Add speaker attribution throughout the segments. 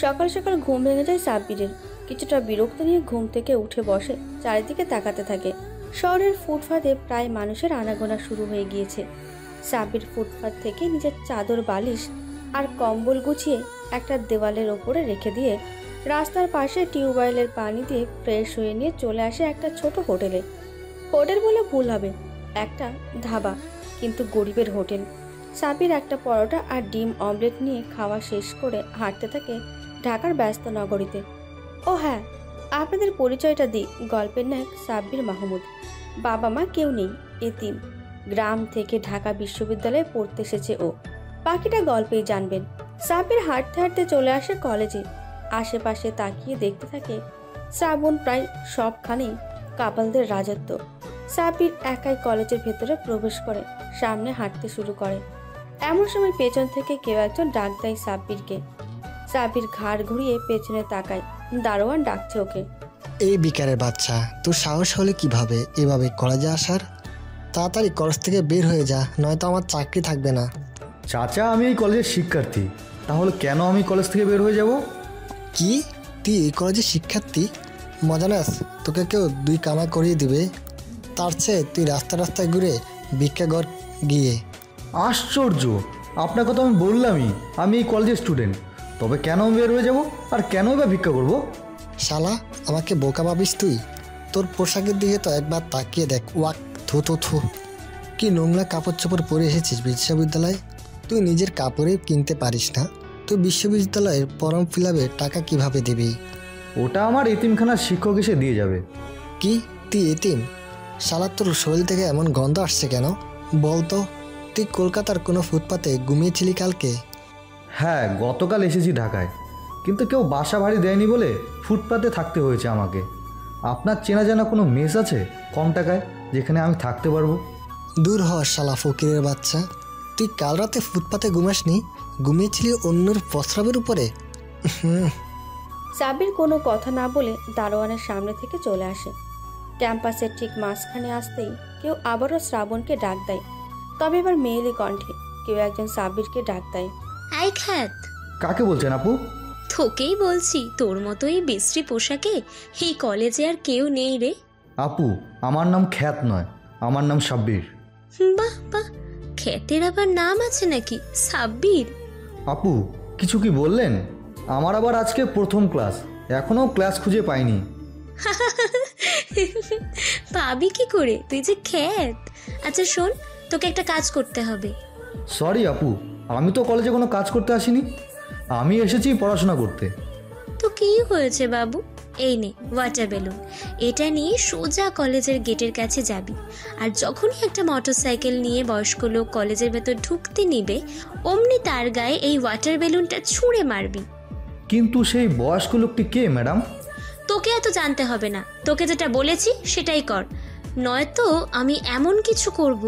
Speaker 1: সকাল সকাল ঘুম ভেঙে যায় সাব্বিরের। কিছুটা বিরক্ত নিয়ে ঘুম থেকে উঠে বসে, চারিদিকে তাকাতে থাকে। শহরের ফুটপাতে প্রায় মানুষের আনাগোনা শুরু হয়ে গিয়েছে। সাব্বির ফুটপাত থেকে নিজের চাদর, বালিশ আর কম্বল গুছিয়ে একটা দেওয়ালের ওপরে রেখে দিয়ে রাস্তার পাশে টিউবওয়েলের পানি দিয়ে ফ্রেশ হয়ে নিয়ে চলে আসে একটা ছোট হোটেলে। হোটেল বলে ভুল হবে, একটা ধাবা, কিন্তু গরিবের হোটেল। সাব্বির একটা পরোটা আর ডিম অমলেট নিয়ে খাওয়া শেষ করে হাঁটতে থাকে ঢাকার ব্যস্ত নগরীতে। ও হ্যাঁ, আপনাদের পরিচয়টা দিই। গল্পের নায়ক সাব্বির মাহমুদ। বাবা মা কেউ নেই, এতিম। গ্রাম থেকে ঢাকা বিশ্ববিদ্যালয়ে পড়তে এসেছে ও। বাকিটা গল্পেই জানবেন। সাব্বির হাঁটতে হাঁটতে চলে আসে কলেজে। আশেপাশে তাকিয়ে দেখতে থাকে শ্রাবণ প্রায় সবখানেই কাপালদের রাজত্ব। সাব্বির একাই কলেজের ভেতরে প্রবেশ করে সামনে হাঁটতে শুরু করে। এমন সময় পেছন থেকে কেউ একজন ডাক দেয় সাব্বিরকে। সাব্বির ঘাড় ঘুরিয়ে পেছনে তাকায়। দারোয়ান ডাকছে ওকে।
Speaker 2: এই বিকারের বাচ্চা, তোর সাহস হলে কিভাবে এভাবে কলেজে আসার? তাড়াতাড়ি কলেজ থেকে বের হয়ে যা, নয়তো আমার চাকরি থাকবে না।
Speaker 3: চাচা, আমি এই কলেজের শিক্ষার্থী, তাহলে কেন আমি কলেজ থেকে বের হয়ে যাব?
Speaker 2: কি, তুই এই কলেজের শিক্ষার্থী? মজা নাস, তোকে কেউ 2 কামাই করিয়ে দিবে। তার চেয়ে তুই রাস্তায় ঘুরে ভিক্ষা কর গিয়ে।
Speaker 3: আশ্চর্য, আপনাকে তো আমি বললামই আমি এই কলেজের স্টুডেন্ট, তবে কেন আমি বের হয়ে যাব আর কেনই বা ভিক্ষা করব?
Speaker 2: শালা, আমাকে বোকা ভাবিস তুই? তোর পোশাকের দিকে তো একবার তাকিয়ে দেখ। ওয়াক, থু থু থু, কি নোংরা কাপড় চোপড় পরে এসেছিস বিশ্ববিদ্যালয়ে। তুই নিজের কাপড়ে কিনতে পারিস না, তুই বিশ্ববিদ্যালয়ের ফর্ম ফিল আপের টাকা কিভাবে দিবি?
Speaker 3: ওটা আমার এতিমখানার শিক্ষক এসে দিয়ে যাবে।
Speaker 2: কি, তুই এতিম? শালা, তোর শরীর থেকে এমন গন্ধ আসছে কেন বলতো? তুই কলকাতার কোনো ফুটপাতে ঘুমিয়েছিলি কালকে?
Speaker 3: হ্যাঁ, গতকাল এসেছি ঢাকায়, কিন্তু কেউ বাসা ভাড়ি দেয়নি বলে ফুটপাতে থাকতে হয়েছে আমাকে। আপনার চেনা জানা কোনো মেস আছে কম টাকায়, যেখানে আমি থাকতে পারবো?
Speaker 2: দূর হ শালা ফকিরের বাচ্চা, তুই কাল রাতে ফুটপাতে ঘুমাসনি, ঘুমিয়েছিলি অন্যের প্রস্রাবের উপরে।
Speaker 1: সাব্বির কোনো কথা না বলে দারোয়ানের সামনে থেকে চলে আসে। ক্যাম্পাসের ঠিক মাঝখানে আসতেই কেউ আবারও শ্রাবণকে ডাক দেয়, তবে এবার মেয়েলি কণ্ঠে। কেউ একজন সাব্বিরকে ডাক দেয়।
Speaker 4: আই খ্যাত।
Speaker 3: কাকে বলছেন আপু?
Speaker 4: তোকেই বলছি, তোর মতো এই বিশ্রী পোশাকে এই কলেজে আর কেউ নেই রে।
Speaker 3: আপু, আমার নাম খ্যাত নয়, আমার নাম সাব্বির।
Speaker 4: বাহ বাহ, খ্যাতের আবার নাম আছে নাকি? সাব্বির?
Speaker 3: আপু, কিছু কি বললেন? আমার আবার আজকে প্রথম ক্লাস, এখনও ক্লাস খুঁজে পাইনি।
Speaker 4: পাবি কি করে, তুই যে খ্যাত। আচ্ছা শোন, তোকে একটা কাজ করতে হবে।
Speaker 3: সরি আপু, আমি তো কলেজে কোনো কাজ করতে আসিনি, আমি এসেছি পড়াশোনা করতে।
Speaker 4: তো কি হয়েছে বাবু, এই নে ওয়াটার বেলুন, এটা নিয়ে সোজা কলেজের গেটের কাছে যাবি। আর যখনই একটা মোটরসাইকেল নিয়ে বয়স্ক লোক কলেজের ভেতর ঢুকতে নিবে, অমনি তার গায়ে এই ওয়াটার বেলুনটা ছুঁড়ে মারবি।
Speaker 3: কিন্তু সেই বয়স্ক লোকটি কে ম্যাডাম?
Speaker 4: তোকে এত জানতে হবে না, তোকে যেটা বলেছি সেটাই কর, নয়তো আমি এমন কিছু করব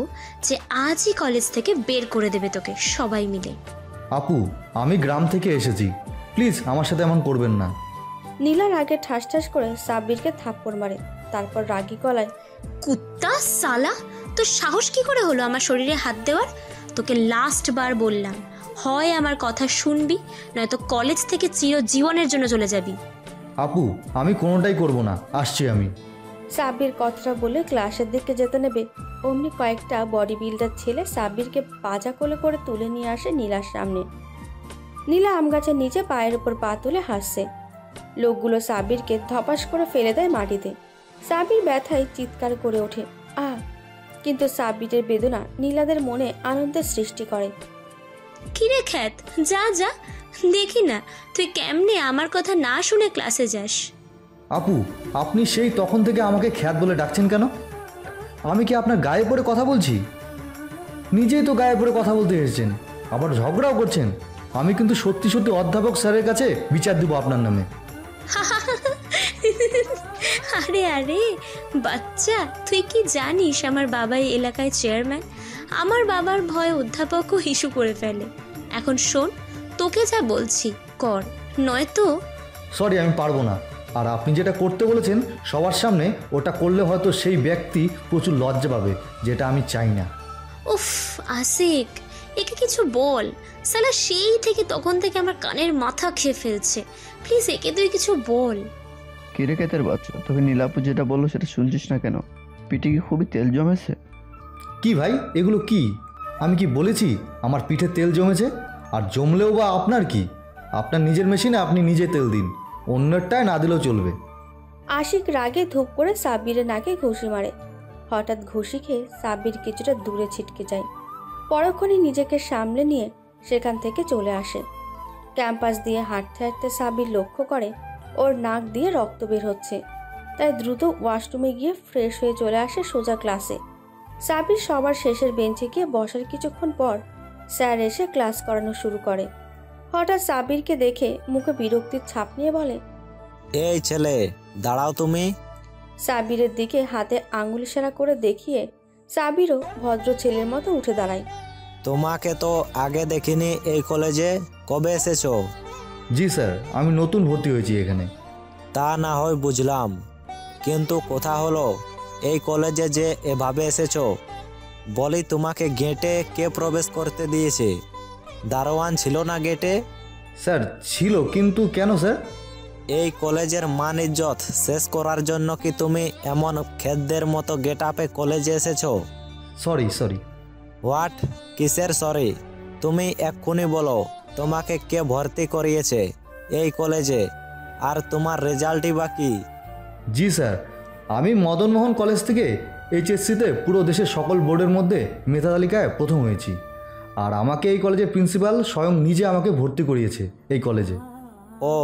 Speaker 4: যে আজই কলেজ থেকে বের করে দেবে তোকে সবাই মিলে।
Speaker 3: আপু, আমি গ্রাম থেকে এসেছি, প্লিজ আমার সাথে এমন করবেন না।
Speaker 1: নীলার আগে ঠাস ঠাস করে সাব্বিরকে থাপ্পড় মারে, তারপর রাগী গলায়,
Speaker 4: কুত্তা সালা, তোর সাহস কি করে হলো আমার শরীরে হাত দেওয়ার? তোকে লাস্ট বার বললাম, হয় আমার কথা শুনবি, নয়তো কলেজ থেকে চিরজীবনের জন্য চলে যাবি।
Speaker 3: আপু, আমি কোনোটাই করব না, আসছি আমি।
Speaker 1: সাব্বির কথাটা বলে ক্লাসের দিকে যেতে নেবে, অমনি কয়েকটা বডি বিল্ডার ছেলে সাব্বিরকে পাজা কোলে করে তুলে নিয়ে আসে নীলার সামনে। নীলা আম গাছের নিচে পায়ের উপর পা তুলে হাসছে। লোকগুলো সাব্বিরকে ধপাস করে ফেলে দেয় মাটিতে। সাব্বির ব্যথায় চিৎকার করে ওঠে, কিন্তু সাব্বিরের বেদনা নীলাদের মনে আনন্দের সৃষ্টি করে।
Speaker 4: কিরে খ্যাত, যা যা, দেখি না তুই কেমনে আমার কথা না শুনে ক্লাসে যাস।
Speaker 3: আপু, আপনি সেই তখন থেকে আমাকে খ্যাত বলে ডাকছেন কেন? আমি কি আপনার গায়ে পড়ে কথা বলছি? নিজেই তো গায়ে পড়ে কথা বলতে এসেছেন, আবার ঝগড়াও করছেন। আমি কিন্তু সত্যি সত্যি অধ্যাপক স্যারের কাছে বিচার দেবো আপনার নামে।
Speaker 4: আরে আরে বাচ্চা, তুই কি জানিস আমার বাবা এই এলাকায় চেয়ারম্যান? আমার বাবার ভয় অধ্যাপকও ইস্যু করে ফেলে। এখন শোন, তোকে যা বলছি কর, নয়তো।
Speaker 3: সরি, আমি পারবো না। আর আপনি যেটা করতে বলেছেন সবার সামনে, ওটা করলে হয়তো সেই ব্যক্তি প্রচুর লজ্জা পাবে, যেটা আমি চাই না।
Speaker 4: উফ আসিক, একে কিছু বল। সালা সেই থেকে তখন থেকে আমার কানের মাথা খেয়ে ফেলছে। প্লিজ একে তুই কিছু বল।
Speaker 5: কিরে কেতের বাচ্চা, তোকে নীলাপু যেটা বললো সেটা শুনছিস না কেন? পিঠে কি খুবই তেল জমেছে?
Speaker 3: কি ভাই এগুলো কি? আমি কি বলেছি আমার পিঠে তেল জমেছে? আর জমলেও বা আপনার কি? আপনার নিজের মেশিনে আপনি নিজে তেল দিন, অন্যেরটায় না দিলেও চলবে।
Speaker 1: আশিক রাগে ধূপ করে সাব্বিরের নাকে ঘুষি মারে। হঠাৎ ঘুষি খেয়ে সাব্বির কিছুটা দূরে ছিটকে যায়। পরক্ষণে নিজেকে সামলে নিয়ে সেখান থেকে চলে আসে। ক্যাম্পাস দিয়ে হাঁটতে হাঁটতে সাব্বির লক্ষ্য করে ওর নাক দিয়ে রক্ত বের হচ্ছে। তাই দ্রুত ওয়াশরুমে গিয়ে ফ্রেশ হয়ে চলে আসে সোজা ক্লাসে। সাব্বির সবার শেষের বেঞ্চে গিয়ে বসার কিছুক্ষণ পর স্যার এসে ক্লাস করানো শুরু করে। হঠাৎ সাব্বিরকে দেখে মুখে বিরক্তির ছাপ নিয়ে বলে,
Speaker 6: এই ছেলে দাঁড়াও তুমি।
Speaker 1: সাব্বিরের দিকে হাতে আঙুল ইশারা করে দেখিয়ে সাব্বিরও ভদ্র ছেলের মতো উঠে দাঁড়ায়।
Speaker 6: তোমাকে তো আগে দেখিনি এই কলেজে, কবে এসেছো?
Speaker 3: জি স্যার, আমি নতুন ভর্তি হয়েছি এখানে।
Speaker 6: তা না হয় বুঝলাম, কিন্তু কথা হলো এই কলেজে যে এভাবে এসেছো। বলি তোমাকে গেটে কে প্রবেশ করতে দিয়েছে? দারোয়ান ছিল না গেটে?
Speaker 3: স্যার ছিল, কিন্তু কেন স্যার?
Speaker 6: এই কলেজের মান ইজ্জত শেষ করার জন্য কি তুমি এমন খেদদের মতো গেট আপে কলেজে এসেছো?
Speaker 3: সরি।
Speaker 6: হোয়াট? কিসের সরি? তুমি এক্ষুনি বলো তোমাকে কে ভর্তি করিয়েছে এই কলেজে, আর তোমার রেজাল্টই বা কি?
Speaker 3: জি স্যার, আমি মদনমোহন কলেজ থেকে এইচএসসিতে পুরো দেশের সকল বোর্ডের মধ্যে মেধা তালিকায় প্রথম হয়েছি। আর আমাকে এই কলেজের প্রিন্সিপাল স্বয়ং নিজে আমাকে ভর্তি করিয়েছে এই কলেজে।
Speaker 6: ও,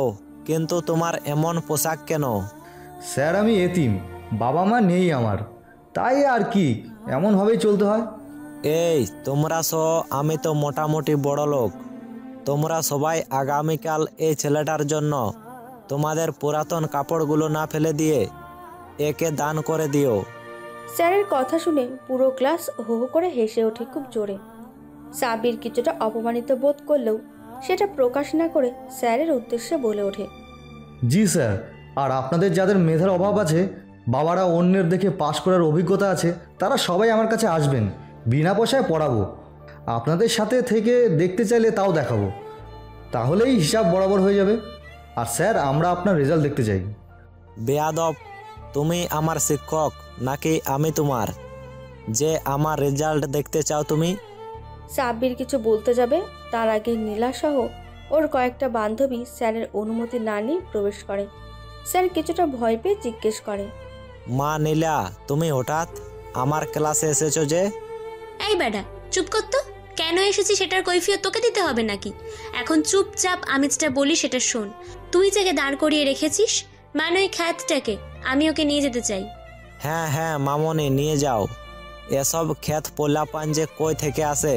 Speaker 6: কিন্তু তোমার এমন পোশাক কেন?
Speaker 3: স্যার আমি এতিম, বাবা মা নেই আমার, তাই আর কি এমনভাবেই চলতে হয়।
Speaker 6: এই তোমরা সহ আমি তো মোটামুটি বড় লোক। তোমরা সবাই আগামীকাল এই ছেলেটার জন্য তোমাদের পুরাতন কাপড়গুলো না ফেলে দিয়ে একে দান করে দিও।
Speaker 1: স্যারের কথা শুনে পুরো ক্লাস হো হো করে হেসে ওঠে খুব জোরে। সাব্বির কিছুটা অপমানিত বোধ করলেও সেটা প্রকাশ না করে স্যারের উদ্দেশ্যে বলে ওঠে,
Speaker 3: জি স্যার, আর আপনাদের যাদের মেধার অভাব আছে, বাবারা অন্যের দেখে পাশ করার অভিজ্ঞতা আছে, তারা সবাই আমার কাছে আসবেন, বিনা পয়সায় পড়াবো। আপনাদের সাথে থেকে দেখতে চাইলে তাও দেখাবো, তাহলেই হিসাব বরাবর হয়ে যাবে। আর স্যার আমরা আপনার রেজাল্ট দেখতে চাই।
Speaker 6: বেয়াদব, তুমি আমার শিক্ষক নাকি আমি তোমার, যে আমার রেজাল্ট দেখতে চাও তুমি?
Speaker 1: সাব্বির কিছু বলতে যাবে তার আগে নীলাসহ ওর কয়েকটা বান্ধবী স্যারের অনুমতি না নিয়ে প্রবেশ করে। স্যার কিছুটা ভয় পেয়ে জিজ্ঞেস করে,
Speaker 6: মা নীলা, তুমি হঠাৎ আমার ক্লাসে এসেছো যে?
Speaker 4: এই বেটা চুপ কর তো। কেন এসেছি সেটার কৈফিয়ত তোকে দিতে হবে নাকি? এখন চুপচাপ আমি যেটা বলি সেটা শোন। তুই যাকে দাঁড় করিয়ে রেখেছিস, মানে ওই খ্যাতটাকে, আমি ওকে নিয়ে যেতে চাই।
Speaker 6: হ্যাঁ মামনি, নিয়ে যাও। এসব ক্ষেত পোলাপান যে কই থেকে আসে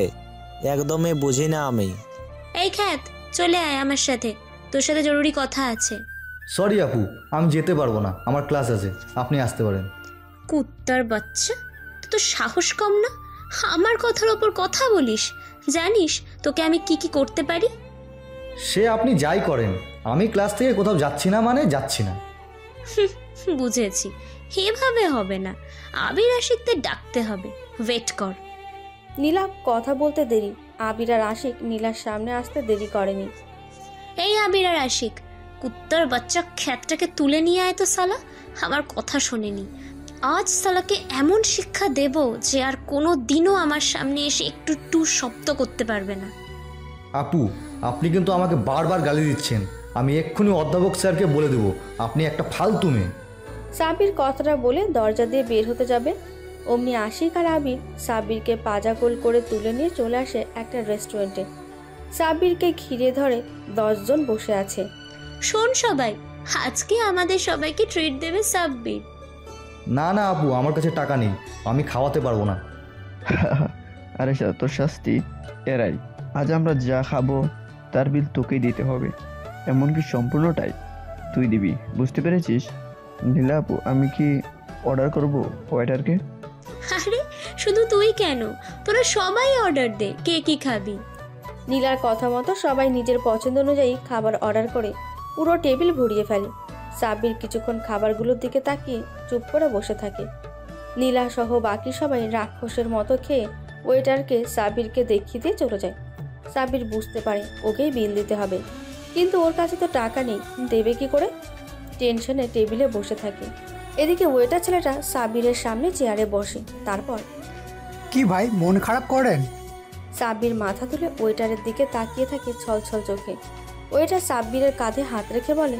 Speaker 6: একদমই বুঝি না আমি।
Speaker 4: এই খ্যাত, চলে আয় আমার সাথে, তোর সাথে জরুরি কথা আছে।
Speaker 3: সরি আপু, আমি যেতে পারবো না, আমার ক্লাস আছে, আপনি আসতে পারেন।
Speaker 4: কুত্তার বাচ্চা, তোর তো সাহস কম না? আমার কথার ওপর কথা বলিস? জানিস তোকে আমি কি কি করতে পারি?
Speaker 3: সে আপনি যাই করেন, আমি ক্লাস থেকে কোথাও যাচ্ছি না মানে যাচ্ছি না।
Speaker 4: বুঝেছি, এভাবে হবে না, আবির আশিকদের ডাকতে হবে। ওয়েট কর।
Speaker 1: নীলা কথা বলতে দেরি, আবির আর আশিক নীলার সামনে আসতে দেরি করেনি।
Speaker 4: এই আবির আর আশিক, কুত্তার বাচ্চা খ্যাতটাকে তুলে নিয়ে আয় তো শালা। আমার কথা শোনেনি, আজ শালাকে এমন শিক্ষা দেব যে আর কোনো দিনও আমার সামনে এসে একটু টু শব্দ করতে পারবে না।
Speaker 3: আপু আপনি কিন্তু আমাকে বারবার গালি দিচ্ছেন, আমি এক্ষুনি অধ্যাপক স্যারকে বলে দেবো আপনি একটা ফালতু মেয়ে।
Speaker 1: সাব্বির কথাটা বলে দরজা দিয়ে বের হতে যাবে, অমনি আশিক আর আবির সাব্বিরকে পাজাকোল করে তুলে নিয়ে চলে আসে একটা রেস্টুরেন্টে। সাব্বিরকে ঘিরে ধরে 10 জন বসে আছে।
Speaker 4: শোন সবাই, আজকে আমাদের সবাইকে ট্রিট দেবে সাব্বির।
Speaker 3: না আপু, আমার কাছে টাকা নেই, আমি খাওয়াতে পারবো না।
Speaker 5: আরে তোর শাস্তি এরাই। আজ আমরা যা খাবো তার বিল তোকেই দিতে হবে, এমনকি সম্পূর্ণটাই তুই দিবি, বুঝতে পেরেছিস? নীলা আপু, আমি কি অর্ডার করব ওয়েটারকে?
Speaker 4: আরে শুধু তুই কেন, তোরা সবাই অর্ডার দে, কে কি খাবি।
Speaker 1: নীলার কথা মতো সবাই নিজের পছন্দ অনুযায়ী খাবার অর্ডার করে পুরো টেবিল ভরিয়ে ফেলে। সাব্বির কিছুক্ষণ খাবারগুলোর দিকে তাকিয়ে চুপ করে বসে থাকে। নীলা সহ বাকি সবাই রাক্ষসের মতো খেয়ে ওয়েটারকে সাব্বিরকে দেখিয়ে দিয়ে চলে যায়। সাব্বির বুঝতে পারে ওকেই বিল দিতে হবে, কিন্তু ওর কাছে তো টাকা নেই, দেবে কি করে? টেনশনে টেবিলে বসে থাকে। এদিকে ওয়েটার ছেলেটা সাব্বিরের সামনে চেয়ারে বসে। তারপর
Speaker 7: কি ভাই, মন খারাপ করেন?
Speaker 1: সাব্বির মাথা তুলে ওয়েটারের দিকে তাকিয়ে থাকে ছলছল চোখে। ওয়েটার সাব্বিরের কাঁধে হাত রেখে বলে,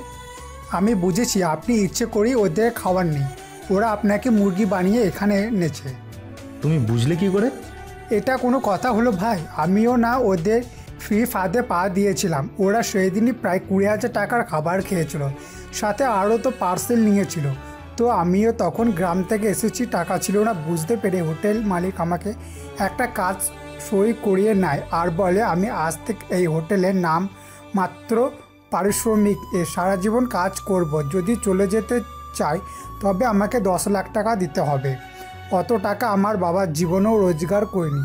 Speaker 7: আমি বুঝেছি আপনি ইচ্ছে করেই ওদের খাওয়াননি, ওরা আপনাকে মুরগি বানিয়ে এখানে এনেছে।
Speaker 3: তুমি বুঝলে কি করে?
Speaker 7: এটা কোনো কথা হলো ভাই? আমিও না ওদের ফ্রি ফাঁদে পা দিয়েছিলাম। ওরা সেই দিনই প্রায় 20,000 টাকার খাবার খেয়েছিল, সাথে আরও তো পার্সেল নিয়েছিল। তো আমিও তখন গ্রাম থেকে এসেছি, টাকা ছিল না। বুঝতে পেরে হোটেল মালিক আমাকে একটা কাজ সই করিয়ে নেয় আর বলে আমি আজ থেকে এই হোটেলের নাম মাত্র পারিশ্রমিক এ সারা জীবন কাজ করব। যদি চলে যেতে চাই তবে আমাকে 10 লাখ টাকা দিতে হবে। অত টাকা আমার বাবার জীবনেও রোজগার করিনি,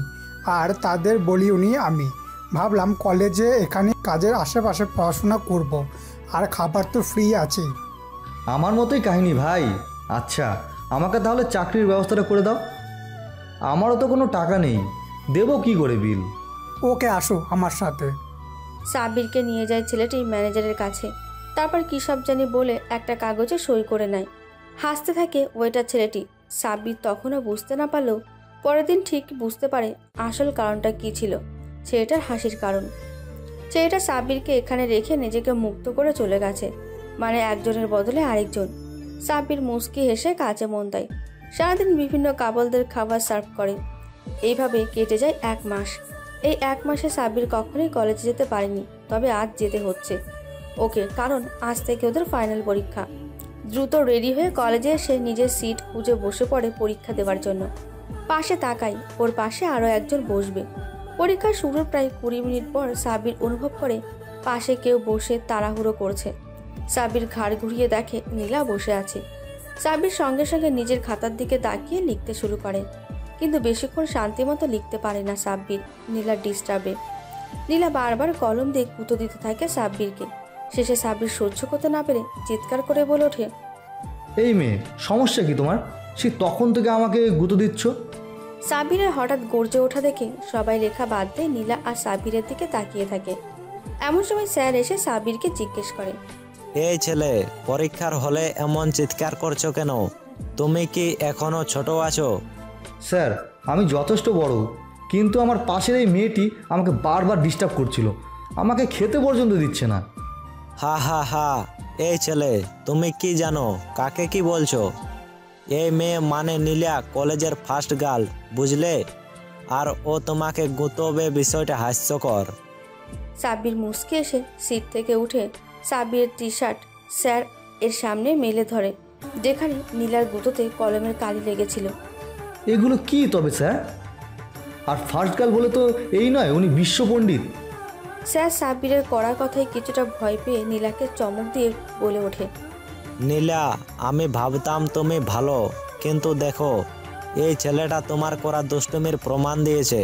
Speaker 7: আর তাদের বলিওনি আমি। ভাবলাম কলেজে এখানে কাজের আশেপাশে পড়াশোনা করব, আর খাবার তো ফ্রি আছে।
Speaker 3: আমার মতোই কাহিনী ভাই। আচ্ছা, আমাকে তাহলে চাকরির ব্যবস্থাটা করে দাও। আমারও তো কোনো টাকা নেই, দেবো কি করে বিল?
Speaker 7: ওকে, আসো আমার সাথে।
Speaker 1: সাব্বিরকে নিয়ে যায় ছেলেটি ম্যানেজারের কাছে। তারপর কী সব জানি বলে একটা কাগজে সই করে নেয়। হাসতে থাকে ওয়েটার ছেলেটি। সাব্বির তখনও বুঝতে না পারলেও পরের দিন ঠিক বুঝতে পারে আসল কারণটা কী ছিল। ছেলেটার হাসির কারণ। ছেলেটা সাব্বিরকে এখানে রেখে নিজেকে মুক্ত করে চলে গেছে, মানে একজনের বদলে আরেকজন। সাব্বির মুচকি হেসে কাজে মন দেয়। সারাদিন বিভিন্ন কাপলদের খাবার সার্ভ করে। এইভাবে কেটে যায় 1 মাস। এই 1 মাসে সাব্বির কখনোই কলেজে যেতে পারেনি, তবে আজ যেতে হচ্ছে ওকে, কারণ আজ থেকে ওদের ফাইনাল পরীক্ষা। দ্রুত রেডি হয়ে কলেজে এসে নিজের সিট খুঁজে বসে পড়ে পরীক্ষা দেওয়ার জন্য। পাশে তাকাই, ওর পাশে আরও একজন বসবে। পরীক্ষা শুরুর প্রায় 20 মিনিট পর সাব্বির অনুভব করে পাশে কেউ বসে তাড়াহুড়ো করছে। সাব্বির ঘাড় ঘুরিয়ে দেখে নীলা বসে আছে। সাব্বির সঙ্গে সঙ্গে নিজের খাতার দিকে তাকিয়ে লিখতে শুরু করে, কিন্তু বেশিক্ষণ শান্তিমতো লিখতে পারে না সাব্বির, নীলার ডিস্টার্বে। নীলা বারবার কলম দিয়ে গুঁতো দিতে থাকে সাব্বিরকে। শেষে সাব্বির সহ্য করতে না পেরে চিৎকার করে বলে ওঠে,
Speaker 3: এই মেয়ে, সমস্যা কি তোমার? সে তখন থেকে আমাকে গুঁতো দিচ্ছ।
Speaker 1: সাব্বিরের হঠাৎ গর্জে ওঠা দেখে সবাই লেখা বাদ দিয়ে নীলা আর সাব্বিরের দিকে তাকিয়ে থাকে। এমন সময় স্যার এসে সাব্বিরকে জিজ্ঞেস করে,
Speaker 6: এই ছেলে, পরীক্ষার হলে এমন চিৎকার করছো কেন? তুমি কি এখনো ছোট আছো?
Speaker 3: স্যার, আমি যথেষ্ট বড়, কিন্তু আমার পাশের এই মেয়েটি আমাকে বারবার ডিস্টার্ব করছিল, আমাকে খেতে পর্যন্ত দিচ্ছে না।
Speaker 6: হা হা হা, এই ছেলে, তুমি কি জানো কাকে কি বলছো? এই মেয়ে মানে নীলা, কলেজের ফার্স্ট গার্ল, বুঝলে? আর ও তোমাকে গুঁতবে, বিষয়টা হাস্যকর।
Speaker 1: সাব্বির মুচকে এসে সিট থেকে উঠে সাব্বিরের টি শার্ট স্যার এর সামনে মেলে ধরে, যেখানে নীলার গুঁতোতে কলমের কালি লেগেছিল।
Speaker 3: এগুলো কি তবে স্যার? আর ফার্স্ট গার্ল বলে তো এই নয়, উনি বিশ্ব পণ্ডিত।
Speaker 1: স্যার সাব্বিরের কড়া কথায় কিছুটা ভয় পেয়ে নীলাকে চমক দিয়ে বলে ওঠে,
Speaker 6: নীলা, আমি ভাবতাম তুমি ভালো, কিন্তু দেখো, এই ছেলেটা তোমার করা দুষ্টুমির প্রমাণ দিয়েছে।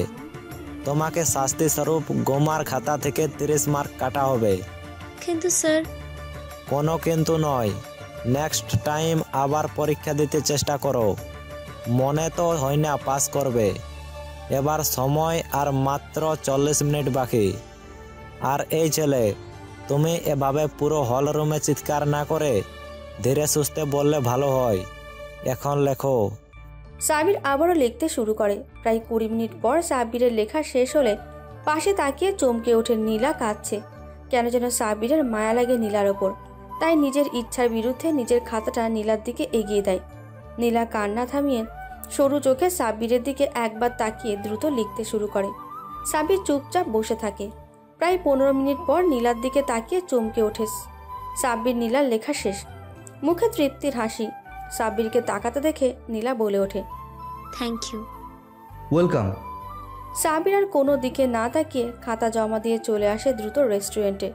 Speaker 6: তোমাকে শাস্তি স্বরূপ গোমার খাতা থেকে 30 মার্ক কাটা হবে।
Speaker 4: কিন্তু স্যার,
Speaker 6: কোনো কিন্তু নয়। নেক্সট টাইম আবার পরীক্ষা দিতে চেষ্টা করো। মনে তো হয় না পাস করবে। এবার সময় আর মাত্র 40 মিনিট বাকি। আর এই ছেলে, তুমি এভাবে পুরো হল রুমে চিৎকার না করে ধীরে সুস্থে বললে ভালো হয়। এখন লেখো।
Speaker 1: সাব্বির আবারও লিখতে শুরু করে। প্রায় 20 মিনিট পর সাব্বিরের লেখা শেষ হলে পাশে তাকিয়ে চমকে ওঠে নীলা কাঁদছে। কেন যেন সাব্বিরের মায়া লাগে নীলার ওপর, তাই নিজের ইচ্ছার বিরুদ্ধে নিজের খাতাটা নীলার দিকে এগিয়ে দেয়। নীলা কান্না থামিয়ে সরু চোখে সাব্বিরের দিকে একবার তাকিয়ে দ্রুত লিখতে শুরু করে। সাব্বির চুপচাপ বসে থাকে। প্রায় 15 মিনিট পর নীলার দিকে তাকিয়ে চমকে ওঠে সাব্বির। নীলার লেখা শেষ, মুখে তৃপ্তির হাসি। সাব্বিরকে তাকাতে দেখে নীলা বলে ওঠে,
Speaker 4: থ্যাংক ইউ।
Speaker 3: ওয়েলকাম।
Speaker 1: সাব্বির আর কোনো দিকে না তাকিয়ে খাতা জমা দিয়ে চলে আসে দ্রুত রেস্টুরেন্টে।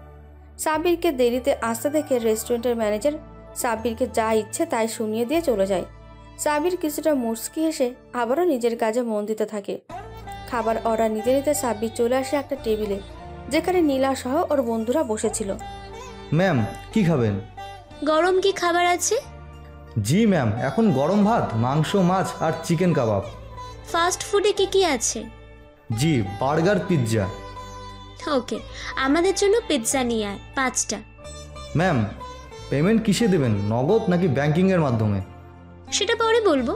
Speaker 1: সাব্বিরকে দেরিতে আসতে দেখে রেস্টুরেন্টের ম্যানেজার সাব্বিরকে যা ইচ্ছে তাই শুনিয়ে দিয়ে চলে যায়। সাব্বির কিছুটা মুচকি হেসে আবারও নিজের কাজে মন দিতে থাকে। খাবার অর্ডার নিতে নিতে সাব্বির চলে আসে একটা টেবিলে, যেখানে নীলা সহ ওর বন্ধুরা বসেছিল।
Speaker 3: ম্যাম, কি খাবেন?
Speaker 4: গরম কি খাবার আছে?
Speaker 3: জি ম্যাম, এখন গরম ভাত, মাংস, মাছ আর চিকেন কাবাব।
Speaker 4: ফাস্ট ফুডে কি কি আছে?
Speaker 3: জি, বার্গার পিৎজা।
Speaker 4: ওকে, আমাদের জন্য পিৎজা নিয়ে আয় 5টা।
Speaker 3: ম্যাম, পেমেন্ট কিসে দেবেন, নগদ নাকি ব্যাংকিংয়ের মাধ্যমে?
Speaker 4: সেটা পরে বলবো,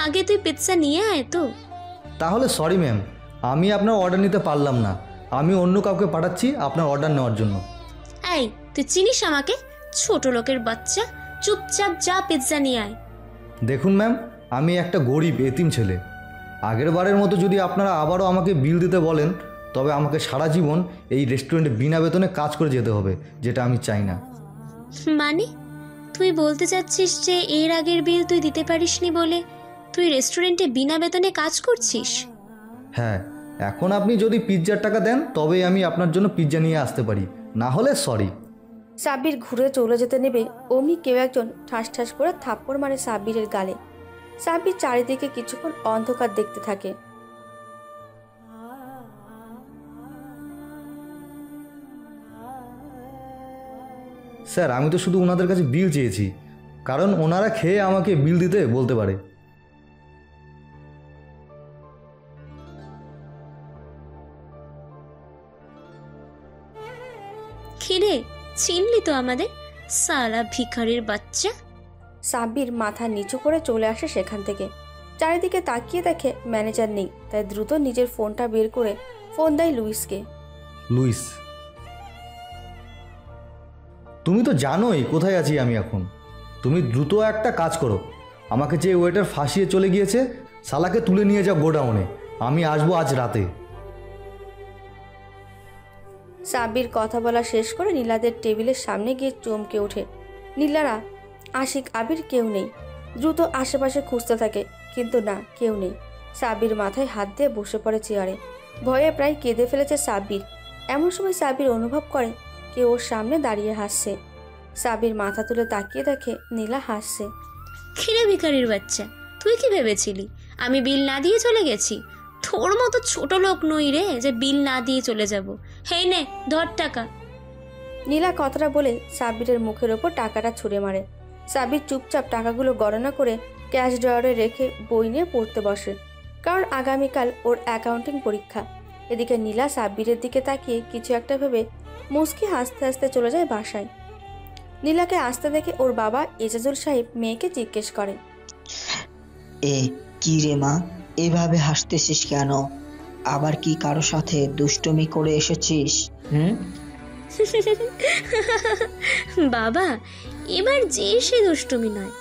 Speaker 4: আগে তুই পিৎজা নিয়ে আয় তো।
Speaker 3: তাহলে সরি ম্যাম, আমি আপনার অর্ডার নিতে পারলাম না। আমি অন্য কাউকে পাঠাচ্ছি আপনার অর্ডার নেওয়ার জন্য।
Speaker 4: এই, তুই চিনিস আমাকে? ছোট লোকের বাচ্চা, চুপচাপ যা পিৎজা নিয়ে আয়।
Speaker 3: দেখুন ম্যাম, আমি একটা গরিব এতিম ছেলে। আগের বারের মতো যদি আপনারা আবারও আমাকে বিল দিতে বলেন, তবে আমাকে সারা জীবন এই রেস্টুরেন্টে বিনা বেতনে কাজ করে যেতে হবে, যেটা আমি চাই না।
Speaker 4: মানে তুই বলতে চাচ্ছিস যে এর আগের বিল তুই দিতে পারিসনি বলে তুই রেস্টুরেন্টে বিনা বেতনে কাজ করছিস?
Speaker 3: হ্যাঁ, এখন আপনি যদি পিৎজার টাকা দেন তবেই আমি আপনার জন্য পিৎজা নিয়ে আসতে পারি, না হলে সরি।
Speaker 1: সাব্বির ঘুরে চলে যেতে নেবে অমনি কেউ একজন ঠাস ঠাস করে থাপ্পড় মারে সাব্বিরের গালে। সাব্বির চারিদিকে কিছুক্ষণ অন্ধকার দেখতে থাকে।
Speaker 3: স্যার, আমি তো শুধু ওনাদের কাছে বিল চেয়েছি, কারণ ওনারা খেয়ে আমাকে বিল দিতে বলতে পারে।
Speaker 4: খিরে, চিনলি তো আমাদের? সালা ভিখারির বাচ্চা।
Speaker 1: সাব্বির মাথা নিচু করে চলে আসে সেখান থেকে। চারিদিকে তাকিয়ে দেখে ম্যানেজার নেই, তাই দ্রুত নিজের ফোনটা বের করে ফোন দেয় লুইসকে।
Speaker 3: লুইস, তুমি তো জানোই কোথায় আছি আমি এখন। তুমি দ্রুত একটা কাজ করো, আমাকে যে ওয়েটার ফাঁসিয়ে চলে গিয়েছে শালাকে তুলে নিয়ে যাও গোডাউনে। আমি আসবো আজ রাতে।
Speaker 1: সাব্বির কথা বলা শেষ করে নীলাদের টেবিলের সামনে গিয়ে চমকে ওঠে। নীলারা, আশিক, আবির কেউ নেই। দ্রুত আশেপাশে খুঁজতে থাকে, কিন্তু না, কেউ নেই। সাব্বির মাথায় হাত দিয়ে বসে পড়ে চেয়ারে। ভয়ে প্রায় কেঁদে ফেলেছে সাব্বির। এমন সময় সাব্বির অনুভব করে কেউ ওর সামনে দাঁড়িয়ে হাসছে। সাব্বির মাথা তুলে তাকিয়ে দেখে নীলা হাসছে।
Speaker 4: খিরে ভিখারির বাচ্চা, তুই কি ভেবেছিলি আমি বিল না দিয়ে চলে গেছি? তোর মতো ছোট লোক নই রে যে বিল না দিয়ে চলে যাব। হেই নে, ধর টাকা।
Speaker 1: নীলা কথাটা বলে সাব্বিরের মুখের ওপর টাকাটা ছুঁড়ে মারে। সাব্বির চুপচাপ টাকাগুলো গণনা করে ক্যাশ ড্রয়ারে রেখে বই নিয়ে পড়তে বসে, কারণ আগামীকাল ওর অ্যাকাউন্টিং পরীক্ষা। এদিকে নীলা সাব্বিরের দিকে তাকিয়ে কিছু একটা ভেবে মুচকি হাসতে হাসতে চলে যায় বাসায়। নীলাকে আসতে দেখে ওর বাবা এজাজুল সাহেব মেয়েকে জিজ্ঞেস করে,
Speaker 8: এ কি রে মা, এভাবে হাসতেছিস কেন? আবার কি কারো সাথে দুষ্টুমি করে এসেছিস?
Speaker 4: বাবা, এবার যে সে দুষ্টুমি নয়,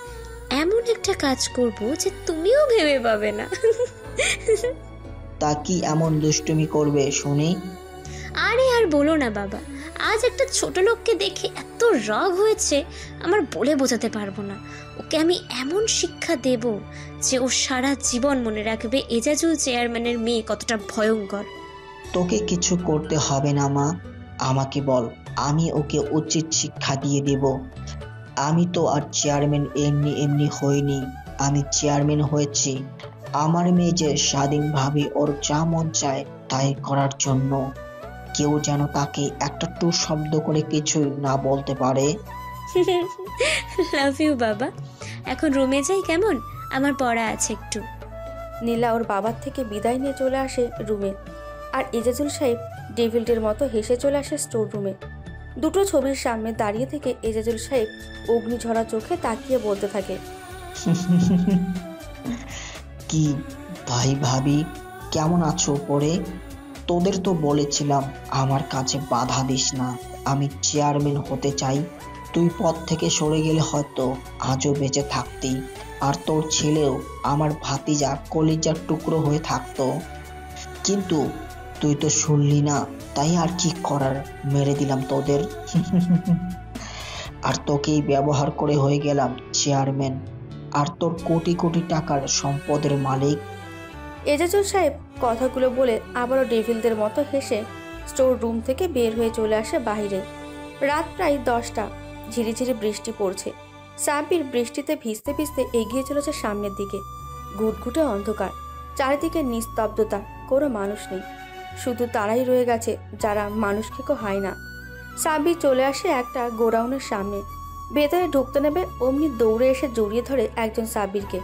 Speaker 4: এমন একটা কাজ করব যে তুমিও ভেবে পাবে না।
Speaker 8: তা কি এমন দুষ্টুমি করবে শুনি?
Speaker 4: আরে আর বলো না বাবা, আজ একটা ছোট লোককে দেখে এত রাগ হয়েছে আমার বলে বোঝাতে পারবো না। ওকে আমি এমন শিক্ষা দেব যে ও সারা জীবন মনে রাখবে এজাজুল চেয়ারম্যানের মেয়ে কতটা ভয়ঙ্কর।
Speaker 8: তোকে কিছু করতে হবে না মা, আমাকে বল, আমি ওকে উচিত শিক্ষা দিয়ে দেব। আমি তো আর চেয়ারম্যান এমনি এমনি হইনি, আমি চেয়ারম্যান হয়েছি আমার মেয়ে যে স্বাধীনভাবে ওর যা মন চায় তাই করার জন্য। কেউ যেন তাকে একটা টু শব্দ করে কিছু না বলতে পারে।
Speaker 4: লাভ ইউ বাবা, এখন রুমে যাই কেমন? আমার পড়া আছে একটু।
Speaker 1: নীলা ওর বাবার থেকে বিদায় নিয়ে চলে আসে রুমে, আর এজাজুল সাহেব ডেভিল্টের মতো হেসে চলে আসে স্টোর রুমে। দুটো ছবির সামনে দাঁড়িয়ে থেকে এজাজুল সাহেব অগ্নিঝরা চোখে তাকিয়ে বলতে থাকে,
Speaker 8: কি ভাই ভাবি, কেমন আছো পরে? তোদের তো বলেছিলাম আমার কাছে বাধা দিস না, আমি চেয়ারম্যান হতে চাই। তুই পদ থেকে সরে গেলে হয়তো আজও বেঁচে থাকতি, আর তোর ছেলেও আমার ভাতিজা কলিজার টুকরো হয়ে থাকতো। কিন্তু তুই তো শুনলি না, তাই আর কি করার, মেরে দিলাম তোদের। আর তোকেই ব্যবহার করে হয়ে গেলাম চেয়ারম্যান, আর তোর কোটি কোটি টাকার সম্পদের মালিক।
Speaker 1: এজাজুল সাহেব কথাগুলো বলে আবারও ডেভিলদের মতো হেসে স্টোর রুম থেকে বের হয়ে চলে আসে বাইরে। রাত প্রায় 10টা, ঝিরিঝিরি বৃষ্টি পড়ছে। সাব্বির বৃষ্টিতে ভিজতে ভিজতে এগিয়ে চলেছে সামনের দিকে। ঘুটঘুটে অন্ধকার, চারিদিকে নিস্তব্ধতা, কোনো মানুষ নেই। শুধু তারাই রয়ে গেছে যারা মানুষ খেকো হয় না। সাব্বির চলে আসে একটা গোডাউনের সামনে। ভেতরে ঢুকতে নেবে অমনি দৌড়ে এসে জড়িয়ে ধরে একজন সাব্বিরকে।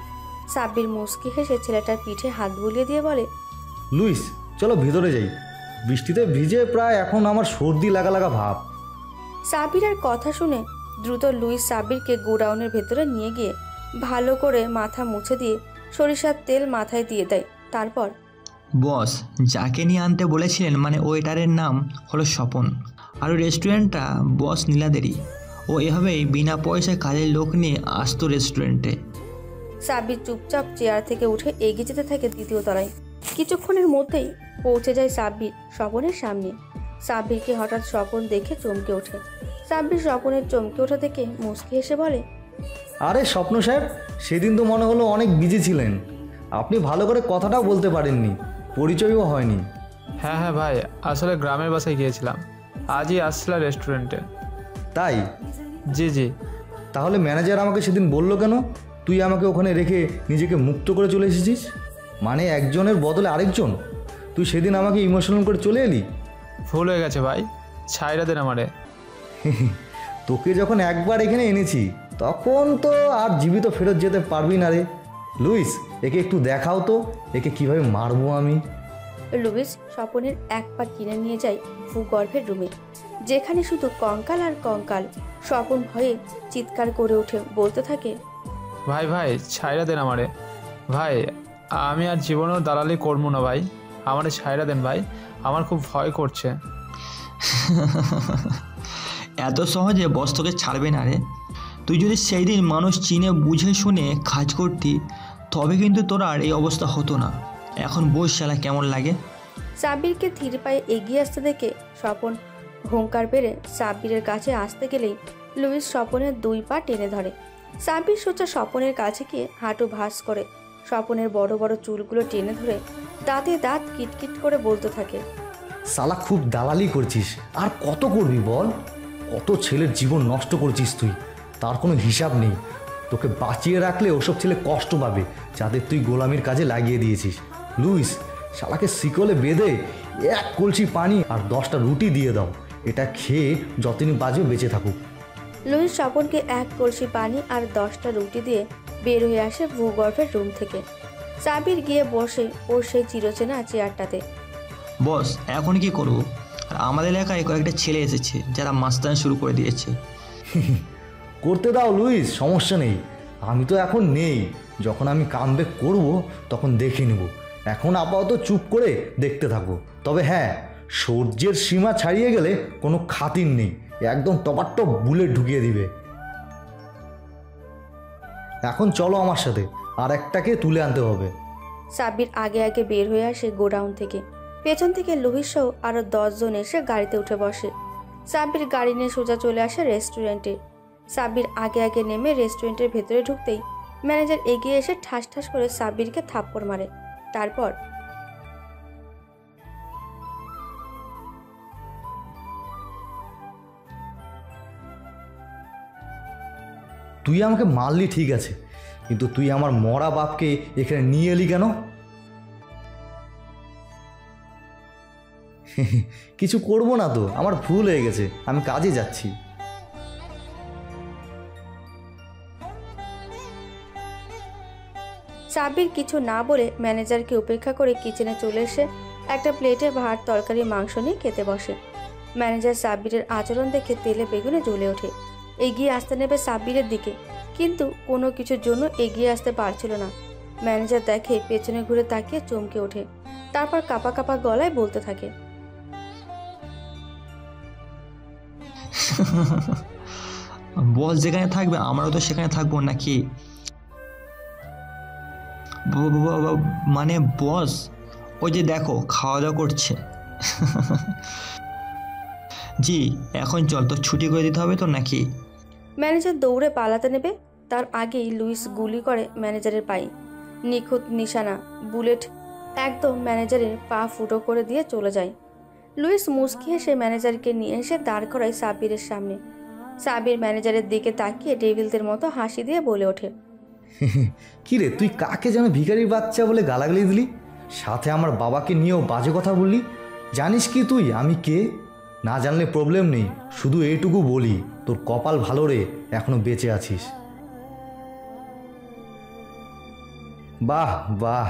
Speaker 1: সাব্বির মুচকি হেসে ছেলেটার পিঠে হাত বুলিয়ে দিয়ে বলে,
Speaker 3: লুইস, চলো ভিতরে যাই। বৃষ্টিতে ভিজে প্রায় এখন আমার সর্দি লাগা লাগা ভাব।
Speaker 1: সাব্বিরের কথা শুনে দ্রুত লুইস সাব্বিরকে গোডাউনের ভেতরে নিয়ে গিয়ে ভালো করে মাথা মুছে দিয়ে সরিষার তেল মাথায় দিয়ে দেয়। তারপর,
Speaker 9: বস, যাকে নিয়ে আনতে বলেছিলেন মানে ওয়েটারের নাম হলো স্বপন, আর ওই রেস্টুরেন্টটা বস নীলাদেরই। ও এভাবেই বিনা পয়সায় কাজের লোক নিয়ে আসতো রেস্টুরেন্টে।
Speaker 1: সাব্বির চুপচাপ চেয়ার থেকে উঠে এগিয়ে যেতে থাকে দ্বিতীয় তলায়। কিছুক্ষণের মধ্যেই পৌঁছে যায় সাব্বির স্বপনের সামনে। সাব্বিরকে হঠাৎ স্বপন দেখে চমকে ওঠে। সাব্বির স্বপনের চমকে ওঠা দেখে মুচকি হেসে বলে,
Speaker 3: আরে স্বপ্ন সাহেব, সেদিন তো মনে হলো অনেক বিজি ছিলেন, আপনি ভালো করে কথাটাও বলতে পারেননি, পরিচয়ও হয়নি।
Speaker 10: হ্যাঁ হ্যাঁ ভাই, আসলে গ্রামের বাসায় গিয়েছিলাম, আজই আসছিলাম রেস্টুরেন্টে।
Speaker 3: তাই?
Speaker 10: জি জি।
Speaker 3: তাহলে ম্যানেজার আমাকে সেদিন বললো কেন তুই আমাকে ওখানে রেখে নিজেকে মুক্ত করে চলে এসেছিস? মানে একজনের বদলে আরেকজন? তুই সেদিন আমাকে ইমোশনাল করে চলে এলি।
Speaker 10: ভুল হয়ে গেছে ভাই, ছাইরা দেন আমারে।
Speaker 3: তোকে যখন একবার এখানে এনেছি তখন তো আর জীবিত ফেরত যেতে পারবি না রে। লুইস, একে একটু দেখাও তো, একে কিভাবে মারবো আমি।
Speaker 1: লুইস স্বপনের এক পা কিনে নিয়ে যায় ভূগর্ভের রুমে, যেখানে শুধু কঙ্কাল আর কঙ্কাল। স্বপন ভয়ে চিৎকার করে উঠে বলতে থাকে,
Speaker 10: ভাই ভাই, ছাইরা দেন আমারে ভাই, আমি আর জীবনেও দালালি করবো না ভাই, আমারে ছাইরা দেন ভাই, আমার খুব ভয় করছে।
Speaker 9: এত সহজে বস তোকে ছাড়বে না রে। তুই যদি সেই দিন মানুষ চিনে বুঝে শুনে কাজ করতি তবে কিন্তু তোর আর এই অবস্থা হতো না। এখন বস শালা, কেমন লাগে?
Speaker 1: সাব্বিরকে ধীর পায়ে এগিয়ে আসতে দেখে স্বপন হুঙ্কার পেরে সাব্বিরের কাছে আসতে গেলেই লুইস স্বপনের দুই পা টেনে ধরে। সাব্বির সোজা স্বপনের কাছে গিয়ে হাঁটু ভাঁজ করে স্বপনের বড় বড় চুলগুলো টেনে ধরে দাঁতে দাঁত কিটকিট করে বলতে থাকে,
Speaker 3: শালা খুব দালালি করছিস, আর কত করবি বল? কত ছেলের জীবন নষ্ট করছিস তুই, তার কোনো হিসাব নেই। তোকে বাঁচিয়ে রাখলে ওসব ছেলে কষ্ট পাবে যাদের তুই গোলামির কাজে লাগিয়ে দিয়েছিস। লুইস, শালাকে শিকলে বেঁধে এক কলসি পানি আর 10টা রুটি দিয়ে দাও, এটা খেয়ে যতদিন বাজে বেঁচে থাকুক।
Speaker 1: লুইস স্বপনকে এক কলসি পানি আর 10টা রুটি দিয়ে বের হয়ে আসে ভূগর্ভের রুম থেকে। সাব্বির গিয়ে বসে ওর সেই চিরচেনা চেয়ারটাতে।
Speaker 9: বস, এখন কি করব? আর আমাদের এলাকায় কয়েকটা ছেলে এসেছে যারা মাস্তান শুরু করে দিয়েছে।
Speaker 3: করতে দাও লুইস, সমস্যা নেই। আমি তো এখন নেই, যখন আমি কামব্যাক করব তখন দেখে নেব। এখন আপাতত চুপ করে দেখতে থাকো। তবে হ্যাঁ, সূর্যের সীমা ছাড়িয়ে গেলে কোনো খাতির নেই, একদম টপাটপ বুলেট ঢুকিয়ে দিবে। এখন চলো আমার সাথে, আর একটাকে তুলে আনতে হবে।
Speaker 1: সাব্বির আগে আগে বের হয়ে আসে গোডাউন থেকে। পেছন থেকে লুইস সহ আরও 10 জন এসে গাড়িতে উঠে বসে। সাব্বির গাড়ি নিয়ে সোজা চলে আসে রেস্টুরেন্টে। সাব্বির আগে আগে নেমে রেস্টুরেন্টের ভেতরে ঢুকতেই ম্যানেজার এগিয়ে এসে ঠাস ঠাস করে সাব্বিরকে থাপ্পড় মারে। তারপর,
Speaker 3: তুই আমাকে মারলি ঠিক আছে, কিন্তু তুই আমার মরা বাপকে এখানে নিয়ে এলি কেন? কিছু করবো না তো, আমার ভুল হয়ে গেছে, আমি কাজে যাচ্ছি।
Speaker 1: সাব্বির কিছু না বলে ম্যানেজারকে উপেক্ষা করে কিচেনে চলে এসে একটা প্লেটে ভাত তরকারি মাংস নিয়ে খেতে বসে। ম্যানেজার সাব্বিরের আচরণ দেখে তেলে বেগুনে জ্বলে ওঠে। এগিয়ে আসতে নেবে সাব্বিরের দিকে, কিন্তু কোনো কিছুর জন্য এগিয়ে আসতে পারছিল না। ম্যানেজার দেখে পেছনে ঘুরে তাকিয়ে চমকে ওঠে। তারপর কাপা কাপা গলায় বলতে থাকে,
Speaker 9: বস যেখানে থাকবে আমরাও তো সেখানে থাকবো নাকি? মানে বস, ওই যে দেখো খাওয়া দাওয়া করছে। জি, এখন চল, তো ছুটি করে দিতে হবে তো নাকি?
Speaker 1: ম্যানেজার দৌড়ে পালাতে নেবে, তার আগেই লুইস গুলি করে ম্যানেজারের পায়ে। নিখুঁত নিশানা, বুলেট একদম ম্যানেজারের পা ফুটো করে দিয়ে চলে যায়। লুইস মুচকি হেসে ম্যানেজারকে নিয়ে এসে দাঁড় করায় সাব্বিরের সামনে। সাব্বির ম্যানেজারের দিকে তাকিয়ে ডেভিলদের মতো হাসি দিয়ে বলে ওঠে,
Speaker 3: কিরে, তুই কাকে যেন ভিখারির বাচ্চা বলে গালাগালি দিলি, সাথে আমার বাবাকে নিয়েও বাজে কথা বললি। জানিস কি তুই আমি কে? না জানলে প্রবলেম নেই, শুধু এইটুকু বলি, তোর কপাল ভালো রে, এখনো বেঁচে আছিস। বাহ বাহ,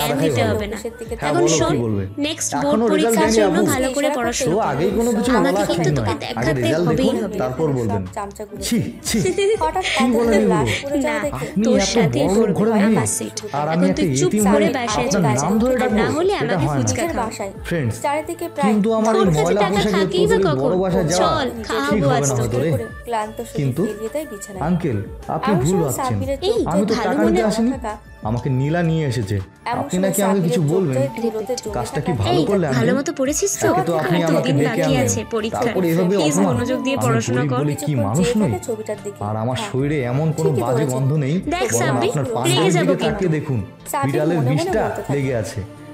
Speaker 3: না
Speaker 4: জ্ঞান
Speaker 3: দেখাই
Speaker 4: দিতে
Speaker 3: ভালো।
Speaker 4: হবে না।
Speaker 3: হ্যাঁ,
Speaker 4: এখন
Speaker 3: বলো,
Speaker 4: শোন,
Speaker 3: কি বলবে?
Speaker 4: নেক্সট
Speaker 3: এখনো
Speaker 4: বোর্ড
Speaker 3: রেজাল্ট
Speaker 4: পরীক্ষার
Speaker 3: দেয়নি
Speaker 4: জন্য
Speaker 3: আপু।
Speaker 4: ভালো করে
Speaker 3: তো
Speaker 4: পড়াশোনা
Speaker 3: আগেই কোনো কিছু
Speaker 4: আমাকে
Speaker 3: বলা
Speaker 4: কিন্তু
Speaker 3: ঠিক
Speaker 4: তোকে
Speaker 3: নয়। আগে
Speaker 4: দেখাতে
Speaker 3: রেজাল্ট
Speaker 4: হবেই
Speaker 3: দেখুন,
Speaker 4: হবে।
Speaker 3: তারপর বলবেন।
Speaker 1: চামচাগুলো
Speaker 3: ছি ছি
Speaker 1: হঠাৎ
Speaker 3: কি বলেন এগুলো?
Speaker 4: না,
Speaker 3: আপনি
Speaker 4: তোর
Speaker 3: এত
Speaker 4: সাথেই
Speaker 3: বড়
Speaker 4: করবো
Speaker 3: ঘোরেন মেয়ে,
Speaker 4: বাসিট।
Speaker 3: আর আমি
Speaker 4: এখন
Speaker 3: একটা
Speaker 4: তুই চুপ
Speaker 3: ইতিম
Speaker 4: করে
Speaker 3: হয়ে
Speaker 4: বাসায়
Speaker 3: আপনার
Speaker 4: চলে
Speaker 3: নাম
Speaker 4: যা।
Speaker 3: ধরে
Speaker 4: আর
Speaker 3: ডাকবো?
Speaker 4: না হলে
Speaker 3: এটা
Speaker 4: আমাকে
Speaker 3: হয় না।
Speaker 4: ফুচকা খাও।
Speaker 1: বাসায়
Speaker 3: ফ্রেন্ডস,
Speaker 1: চারিদিকে প্রায়
Speaker 3: কিন্তু আমার এই
Speaker 4: তোর কাছে
Speaker 3: ময়লা
Speaker 4: টাকা
Speaker 3: পোশাকে
Speaker 4: থাকেই বা
Speaker 3: তোদের বড়
Speaker 4: কখন?
Speaker 3: বাসায় যাওয়া
Speaker 4: চল,
Speaker 3: ঠিক
Speaker 4: খাওয়াবো
Speaker 3: হবে
Speaker 4: আজ
Speaker 3: না হয়তো
Speaker 4: তোকে।
Speaker 3: রে।
Speaker 1: ক্লান্ত শরীর
Speaker 3: কিন্তু
Speaker 1: ফিরিয়ে দেয় বিছানায়।
Speaker 3: আঙ্কেল, আপনি
Speaker 1: এমন
Speaker 3: ভুল
Speaker 1: সময়
Speaker 3: ভাবছেন।
Speaker 1: সাব্বিরের
Speaker 4: এই,
Speaker 1: চোখ
Speaker 3: আমি তো
Speaker 4: ভালো
Speaker 3: টাকা
Speaker 4: মনে
Speaker 3: নিতে
Speaker 4: হয়।
Speaker 3: আসিনি,
Speaker 1: থাকা।
Speaker 3: আমাকে নীলা নিয়ে এসেছে।
Speaker 1: এমন
Speaker 3: আপনি
Speaker 1: সময়
Speaker 3: নাকি আমাকে কিছু
Speaker 1: সাব্বিরের
Speaker 3: বলবেন?
Speaker 1: চোখে ধুলোতে জমে
Speaker 3: কাজটা
Speaker 1: থাকা
Speaker 3: কি ভালো
Speaker 4: এই,
Speaker 3: করলে
Speaker 4: ভালো
Speaker 3: আঙ্কেল?
Speaker 4: মতো পড়েছিস তো?
Speaker 3: তাকে তো আপনি
Speaker 4: আর
Speaker 3: আমাকে
Speaker 4: দুদিন
Speaker 3: ডেকে
Speaker 4: বাকি
Speaker 3: আনলেন,
Speaker 4: আছে পরীক্ষার।
Speaker 3: তারপর এভাবে
Speaker 4: প্লিজ
Speaker 3: অপমান?
Speaker 4: মনোযোগ দিয়ে
Speaker 3: আমি
Speaker 4: পড়াশোনা
Speaker 3: গরিব
Speaker 4: কর।
Speaker 3: বলে কি
Speaker 1: কিছুক্ষণ
Speaker 3: মানুষ
Speaker 1: চেয়ে
Speaker 3: নই?
Speaker 1: থাকে ছবিটার দিকে।
Speaker 3: আর আমার
Speaker 1: হ্যাঁ,
Speaker 3: শরীরে এমন কোনো
Speaker 1: ঠিকই
Speaker 3: বাজে
Speaker 1: বলেছেন।
Speaker 3: গন্ধ নেই,
Speaker 4: দেখ
Speaker 3: বরং
Speaker 4: সাব্বির,
Speaker 3: আপনার
Speaker 4: রেগে
Speaker 3: পাঞ্জাবির
Speaker 4: যাবো
Speaker 3: দিকে
Speaker 4: কিন্তু।
Speaker 3: তাকিয়ে দেখুন,
Speaker 1: সাব্বির
Speaker 3: বিড়ালের
Speaker 1: মনে মনে
Speaker 3: বিষটা
Speaker 1: বলতে থাকে।
Speaker 3: লেগে আছে।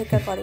Speaker 1: অপেক্ষা করে।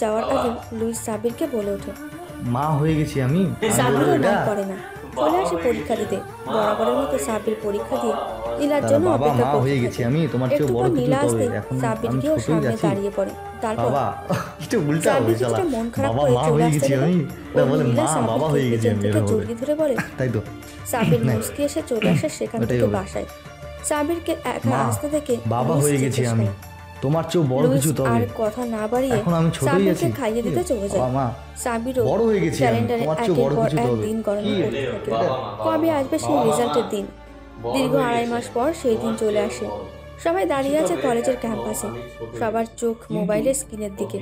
Speaker 1: যাওয়ার আগে লুইস সাব্বিরকে বলে ওঠে।
Speaker 3: মা হয়ে গেছি আমি
Speaker 1: সাব্বিরও না করে না, চলে আসে পরীক্ষা দিতে। বরাবরের মতো সাব্বির পরীক্ষা দিয়ে নীলার জন্য
Speaker 3: বাবা
Speaker 1: অপেক্ষা
Speaker 3: মা
Speaker 1: করতে
Speaker 3: হয়ে
Speaker 1: থাকে।
Speaker 3: গেছি আমি, তোমার চেয়ে
Speaker 1: একটু
Speaker 3: বড়
Speaker 1: পর
Speaker 3: কিছু
Speaker 1: নীলা
Speaker 3: তবে
Speaker 1: আসতে
Speaker 3: এখন
Speaker 1: সাব্বির
Speaker 3: আমি
Speaker 1: গিয়েও
Speaker 3: ছোটই
Speaker 1: সামনে
Speaker 3: আছি।
Speaker 1: দাঁড়িয়ে পড়ে। তারপর
Speaker 3: বাবা একটু উল্টা
Speaker 1: সাব্বির
Speaker 3: হয়ে
Speaker 1: কিছুটা মন খারাপ
Speaker 3: বাবা
Speaker 1: করে
Speaker 3: মা
Speaker 1: চলে
Speaker 3: হয়ে
Speaker 1: আসতে
Speaker 3: গেছি
Speaker 1: গেলে
Speaker 3: আমি, বলে
Speaker 1: নীলা
Speaker 3: মা বাবা হয়ে
Speaker 1: সাব্বিরকে
Speaker 3: গেছি
Speaker 1: পেছন
Speaker 3: আমি,
Speaker 1: থেকে
Speaker 3: এরকম হবে।
Speaker 1: জড়িয়ে ধরে বলে।
Speaker 3: তাই তো
Speaker 1: সাব্বির
Speaker 3: না।
Speaker 1: মুচকি এসে চলে আসে সেখান
Speaker 3: ওটাই
Speaker 1: থেকে
Speaker 3: হবে।
Speaker 1: বাসায়। সাব্বিরকে একা
Speaker 3: মা
Speaker 1: আসতে দেখে
Speaker 3: বাবা
Speaker 1: লুইস
Speaker 3: হয়ে গেছি
Speaker 1: জিজ্ঞেস
Speaker 3: আমি,
Speaker 1: করে,
Speaker 3: তোমার চেয়েও বড়
Speaker 1: লুইস
Speaker 3: কিছু তবে
Speaker 1: আর কথা না বাড়িয়ে
Speaker 3: এখন আমি ছোটই
Speaker 1: সাবিরকে
Speaker 3: আছি
Speaker 1: খাইয়ে দিতে চলে যায়।
Speaker 3: বাবা মা
Speaker 1: সাবিরও
Speaker 3: বড় হয়ে গেছি আমি,
Speaker 1: ক্যালেন্ডারে
Speaker 3: তোমার চেয়েও
Speaker 1: একের
Speaker 3: বড়
Speaker 1: পর
Speaker 3: কিছু
Speaker 1: এক
Speaker 3: তবে
Speaker 1: দিন গণনা করতে থাকে। কবে আসবে সেই রেজাল্টের দিন? দীর্ঘ 2.5 মাস পর সেই দিন চলে আসে। সবাই দাঁড়িয়ে আছে কলেজের ক্যাম্পাসে, সবার চোখ মোবাইলের স্ক্রিনের দিকে।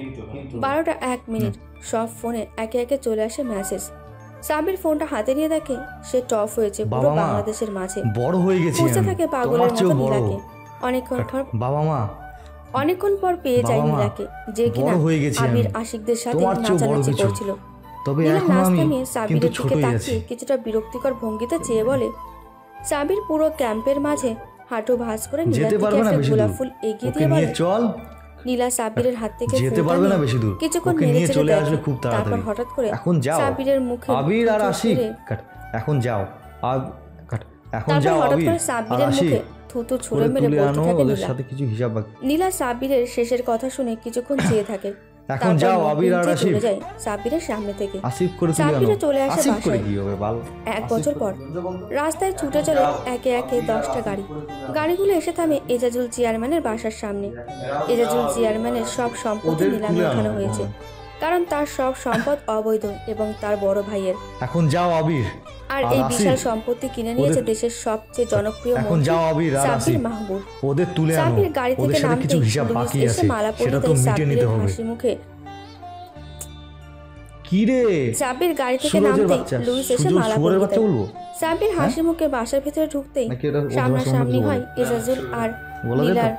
Speaker 1: 12টা 1 মিনিট, সব ফোনে একে একে চলে আসে মেসেজ। সাবির ফোনটা হাতে নিয়ে দেখে সে টপ হয়েছে পুরো
Speaker 3: বাবা মা,
Speaker 1: বাংলাদেশের মাঝে।
Speaker 3: বড় হয়ে গেছি
Speaker 1: খুঁজতে
Speaker 3: আমি,
Speaker 1: থাকে
Speaker 3: তোমার
Speaker 1: পাগলের
Speaker 3: চেয়েও
Speaker 1: মতো
Speaker 3: বড়।
Speaker 1: নীলাকে। অনেকক্ষণ পর পেয়ে যায়
Speaker 3: বাবা মা,
Speaker 1: নীলাকে, যে কিনা
Speaker 3: বড় হয়ে গেছি আমি,
Speaker 1: আবির আশিকদের সাথে
Speaker 3: তোমার চেয়েও বড়
Speaker 1: নাচানাচি
Speaker 3: কিছু।
Speaker 1: করছিল।
Speaker 3: তবে
Speaker 1: নীলা
Speaker 3: এখন
Speaker 1: নাচ
Speaker 3: আমি
Speaker 1: থামিয়ে
Speaker 3: কিন্তু
Speaker 1: সাবিরের দিকে
Speaker 3: ছোটই আছি।
Speaker 1: তাকিয়ে কিছুটা বিরক্তিকর ভঙ্গিতে চেয়ে বলে। সাবির পুরো ক্যাম্পের মাঝে হাঁটু ভাঁজ করে নীলার
Speaker 3: যেতে
Speaker 1: দিকে
Speaker 3: পারবে না
Speaker 1: একটা
Speaker 3: বেশি
Speaker 1: গোলাপ
Speaker 3: দূর,
Speaker 1: ফুল এগিয়ে
Speaker 3: ওকে
Speaker 1: দিয়ে
Speaker 3: নিয়ে
Speaker 1: বলে।
Speaker 3: চল।
Speaker 1: নীলা সাবিরের হাত থেকে
Speaker 3: যেতে
Speaker 1: ফুলটা
Speaker 3: পারবে না
Speaker 1: নিয়ে
Speaker 3: বেশি দূর,
Speaker 1: কিছুক্ষণ
Speaker 3: ওকে নিয়ে
Speaker 1: নেড়েচেড়ে
Speaker 3: চলে
Speaker 1: দেখে।
Speaker 3: আসবে খুব
Speaker 1: তারপর
Speaker 3: তাড়াতাড়ি।
Speaker 1: হঠাৎ করে
Speaker 3: এখন যাও
Speaker 1: সাবিরের মুখে
Speaker 3: আবির আর
Speaker 1: থুথু
Speaker 3: আশিক,
Speaker 1: ছুঁড়ে-
Speaker 3: এখন যাও এখন
Speaker 1: তারপর
Speaker 3: যাও
Speaker 1: হঠাৎ
Speaker 3: আবির
Speaker 1: করে
Speaker 3: আর
Speaker 1: সাবিরের
Speaker 3: আশিক,
Speaker 1: মুখে থুতু ছুঁড়ে
Speaker 3: করে
Speaker 1: মেরে
Speaker 3: তুলে
Speaker 1: বলতে
Speaker 3: আনো,
Speaker 1: থাকে
Speaker 3: ওদের
Speaker 1: নীলা।
Speaker 3: সাথে কিছু হিসাব বাকি।
Speaker 1: নীলা সাবিরের শেষের কথা শুনে কিছুক্ষণ চেয়ে থাকে।
Speaker 3: এখন
Speaker 1: তারপর
Speaker 3: যাও
Speaker 1: মুখ
Speaker 3: আবির আর
Speaker 1: নিচে
Speaker 3: আশিক,
Speaker 1: চলে যায় সাবিরের সামনে থেকে।
Speaker 3: আসিফ করে তুলে আনো।
Speaker 1: সাবিরও চলে আসে
Speaker 3: আসিফ করে
Speaker 1: বাসায়।
Speaker 3: কি হবে বাল?
Speaker 1: 1 বছর পর রাস্তায় ছুটে চলে একে একে 10টা গাড়ি। গাড়িগুলো এসে থামে এজাজুল চেয়ারম্যানের বাসার সামনে। এজাজুল চেয়ারম্যানের সব সম্পত্তি
Speaker 3: ওদের
Speaker 1: নিলামে
Speaker 3: তুলে আনো।
Speaker 1: ওঠানো হয়েছে, কারণ তার সব সম্পদ অবৈধ এবং তার বড় ভাইয়ের।
Speaker 3: এখন যাও আবির
Speaker 1: আর এই বিশাল সম্পত্তি কিনে নিয়েছে দেশের সবচেয়ে জনপ্রিয়
Speaker 3: এখন
Speaker 1: মন্ত্রী
Speaker 3: যাও আবির আর
Speaker 1: সাবির
Speaker 3: আসিফ,
Speaker 1: মাহবুব।
Speaker 3: ওদের তুলে আনো।
Speaker 1: সাবির গাড়ি
Speaker 3: ওদের
Speaker 1: থেকে
Speaker 3: সাথে
Speaker 1: নামতেই
Speaker 3: কিছু হিসাব
Speaker 1: লুইস
Speaker 3: বাকি
Speaker 1: এসে
Speaker 3: আছে,
Speaker 1: মালা
Speaker 3: সেটা
Speaker 1: পরিয়ে
Speaker 3: তো
Speaker 1: দেয়
Speaker 3: মিটে নিতে
Speaker 1: সাবিরের
Speaker 3: হবে।
Speaker 1: হাসি মুখে।
Speaker 3: কি রে
Speaker 1: সাবির গাড়ি থেকে
Speaker 3: সুরজের
Speaker 1: নামতেই
Speaker 3: বাচ্চা,
Speaker 1: লুইস এসে
Speaker 3: সুজোর
Speaker 1: মালা
Speaker 3: শুয়োরের
Speaker 1: পরিয়ে
Speaker 3: বাচ্চা
Speaker 1: দেয়।
Speaker 3: বলবো?
Speaker 1: সাবির হাসি মুখে বাসার ভেতরে ঢুকতেই
Speaker 3: নাকি এটা ওর
Speaker 1: সামনাসামনি
Speaker 3: ভাষা
Speaker 1: হয়
Speaker 3: বলবো?
Speaker 1: এজাজুল আর
Speaker 3: বলা যেত?
Speaker 1: নীলার।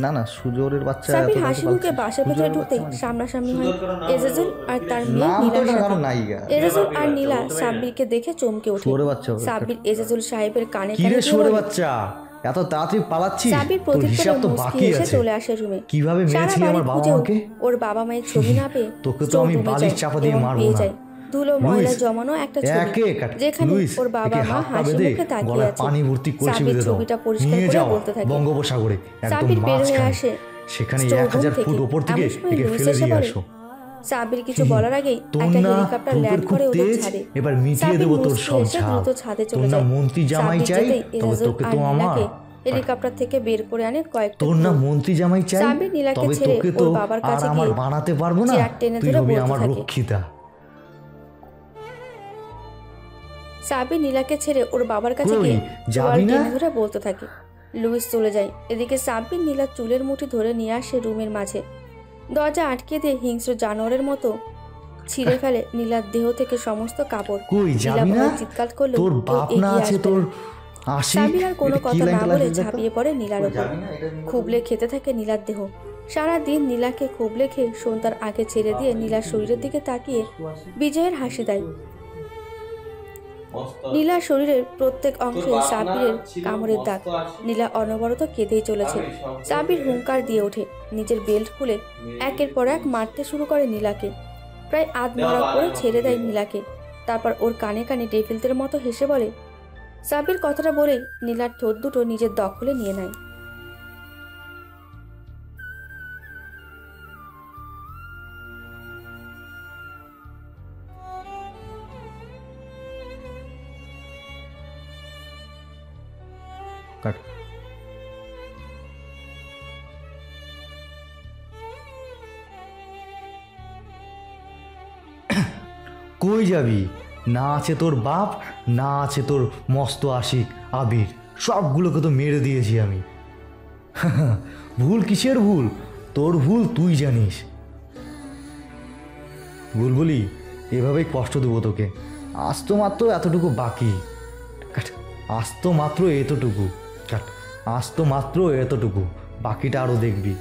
Speaker 3: না না সুজোরের বাচ্চা
Speaker 1: সাবির
Speaker 3: এত
Speaker 1: হাসি
Speaker 3: বলতে
Speaker 1: মুখে
Speaker 3: পারছিস?
Speaker 1: বাসার ভেতরে
Speaker 3: সুজোরের
Speaker 1: ঢুকতেই
Speaker 3: বাচ্চা মানে?
Speaker 1: সামনাসামনি হয় এজাজুল আর তার মেয়ে
Speaker 3: নাম তো
Speaker 1: নীলার
Speaker 3: না,
Speaker 1: সাথে।
Speaker 3: কারণ নায়িকা।
Speaker 1: এজাজুল আর নীলা সাব্বিরকে দেখে চমকে ওঠে।
Speaker 3: শুয়োরের বাচ্চা হবে।
Speaker 1: সাব্বির এজাজুল সাহেবের কানে
Speaker 3: কি
Speaker 1: কানে
Speaker 3: রে
Speaker 1: দিয়ে
Speaker 3: শুয়োরের
Speaker 1: বলে।
Speaker 3: বাচ্চা, এত তাড়াতাড়ি পালাচ্ছিস?
Speaker 1: সাব্বির
Speaker 3: তোর
Speaker 1: প্রতিক্রিয়া
Speaker 3: হিসাব তো
Speaker 1: মুচকি
Speaker 3: বাকি
Speaker 1: এসে
Speaker 3: আছে।
Speaker 1: চলে আসে রুমে।
Speaker 3: কিভাবে
Speaker 1: সারা
Speaker 3: মেরেছিলি
Speaker 1: বাড়ি
Speaker 3: আমার বাবা
Speaker 1: খুঁজেও
Speaker 3: মাকে?
Speaker 1: ওর বাবা মায়ের ছবি না পেয়ে
Speaker 3: তোকে তো
Speaker 1: স্টোর
Speaker 3: আমি
Speaker 1: রুমে
Speaker 3: বালিশ
Speaker 1: যায়
Speaker 3: চাপা দিয়ে
Speaker 1: এবং
Speaker 3: মারবো
Speaker 1: পেয়ে
Speaker 3: না।
Speaker 1: যায় ধুলো ময়লা
Speaker 3: লুইস,
Speaker 1: জমানো একটা ছবি,
Speaker 3: একে কাট।
Speaker 1: যেখানে
Speaker 3: লুইস,
Speaker 1: ওর বাবা
Speaker 3: একে
Speaker 1: মা
Speaker 3: হাত পা
Speaker 1: হাসি
Speaker 3: বেঁধে
Speaker 1: মুখে তাকিয়ে
Speaker 3: গলায়
Speaker 1: আছে।
Speaker 3: পানি ভর্তি কলসি
Speaker 1: সাব্বির
Speaker 3: বেঁধে দাও,
Speaker 1: ছবিটা পরিষ্কার
Speaker 3: নিয়ে
Speaker 1: করে
Speaker 3: যাও
Speaker 1: বলতে থাকে।
Speaker 3: বঙ্গোপসাগরে, একদম
Speaker 1: সাব্বির বের হয়ে
Speaker 3: মাঝখানে।
Speaker 1: আসে
Speaker 3: সেখানে
Speaker 1: স্টোর রুম
Speaker 3: 1000 ফুট
Speaker 1: থেকে।
Speaker 3: ওপর থেকে
Speaker 1: এমন সময়
Speaker 3: একে
Speaker 1: লুইস
Speaker 3: ফেলে
Speaker 1: এসে
Speaker 3: দিয়ে
Speaker 1: বলে।
Speaker 3: আসো।
Speaker 1: সাব্বির কিছু বলার আগেই
Speaker 3: তোর
Speaker 1: একটা
Speaker 3: না
Speaker 1: হেলিকপ্টার
Speaker 3: রূপের
Speaker 1: ল্যান্ড
Speaker 3: খুব
Speaker 1: করে ওদের
Speaker 3: তেজ,
Speaker 1: ছাদে।
Speaker 3: এবার মিটিয়ে
Speaker 1: সাব্বির
Speaker 3: দেবো তোর
Speaker 1: মুচকি
Speaker 3: সব
Speaker 1: এসে
Speaker 3: ঝাল।
Speaker 1: দ্রুত ছাদে
Speaker 3: তোর
Speaker 1: চলে
Speaker 3: না
Speaker 1: যায়।
Speaker 3: মন্ত্রী জামাই
Speaker 1: সাব্বির
Speaker 3: চাই,
Speaker 1: যেতেই
Speaker 3: তবে
Speaker 1: এজাজুল
Speaker 3: তোকে
Speaker 1: আর
Speaker 3: তো আমার।
Speaker 1: নীলাকে হেলিকপ্টার থেকে বের করে আনে কয়েকটা
Speaker 3: তোর না
Speaker 1: ফুল।
Speaker 3: মন্ত্রী জামাই চাই,
Speaker 1: সাব্বির নীলাকে
Speaker 3: তবে
Speaker 1: ছেড়ে
Speaker 3: তোকে
Speaker 1: ওর
Speaker 3: তো
Speaker 1: বাবার
Speaker 3: আর
Speaker 1: কাছে
Speaker 3: আমার
Speaker 1: গিয়ে
Speaker 3: বানাতে পারবো না।
Speaker 1: চেয়ার টেনে
Speaker 3: তুই
Speaker 1: ধরে
Speaker 3: হবি
Speaker 1: বলতে
Speaker 3: আমার
Speaker 1: থাকে।
Speaker 3: রক্ষিতা।
Speaker 1: সাব্বির নীলাকে ছেড়ে ওর বাবার কাছে
Speaker 3: কই,
Speaker 1: গিয়ে
Speaker 3: যাবি
Speaker 1: ওয়াল
Speaker 3: না?
Speaker 1: টেনে ধরে বলতে থাকে। লুইস চলে যায়। এদিকে সাব্বির নীলার চুলের মুঠি ধরে নিয়ে আসে রুমের মাঝে। দরজা আটকে দিয়ে হিংস্র জানোয়ারের মতো ছিঁড়ে ফেলে নীলার দেহ থেকে সমস্ত কাপড়।
Speaker 3: কই
Speaker 1: নীলা
Speaker 3: যাবি না?
Speaker 1: ভয়ে চিৎকার করলো
Speaker 3: তোর বাপ না আছে তোর আশিক?
Speaker 1: সাব্বির আর কোনো
Speaker 3: এটা কি
Speaker 1: কথা
Speaker 3: লাইন
Speaker 1: না
Speaker 3: লাইন
Speaker 1: বলে
Speaker 3: লাইন
Speaker 1: ঝাঁপিয়ে পড়ে নীলার উপর।
Speaker 3: যাবি না? এটা নিয়ে
Speaker 1: খুবলে খেতে থাকে নীলার দেহ। সারাদিন নীলাকে খুবলে খেয়ে সন্ধ্যার আগে ছেড়ে দিয়ে নীলার শরীরের দিকে তাকিয়ে বিজয়ের হাসি দেয়। নীলার শরীরের প্রত্যেক অংশে সাব্বিরের কামড়ের দাগ। নীলা অনবরত কেঁদেই চলেছে। সাব্বির হুঙ্কার দিয়ে ওঠে, নিজের বেল্ট খুলে একের পর এক মারতে শুরু করে নীলাকে। প্রায় আধমরা করে ছেড়ে দেয় নীলাকে। তারপর ওর কানে কানে ডেভিলদের মতো হেসে বলে। সাব্বির কথাটা বলেই নীলার ঠোঁট দুটো নিজের দখলে নিয়ে নেয়।
Speaker 3: কাট। কই যাবি? না আছে তোর বাপ, না আছে তোর মস্ত আশিক আবির, সবগুলোকে তো মেরে দিয়েছি আমি। ভুল কিসের ভুল? তোর ভুল তুই জানিস। ভুল বলি এভাবেই কষ্ট দেবো তোকে। আজ তো মাত্র এতটুকু বাকি। কাট। আজ তো মাত্র এতটুকু। কাট। আজ তো মাত্র এতটুকু, বাকিটা আরও দেখবি।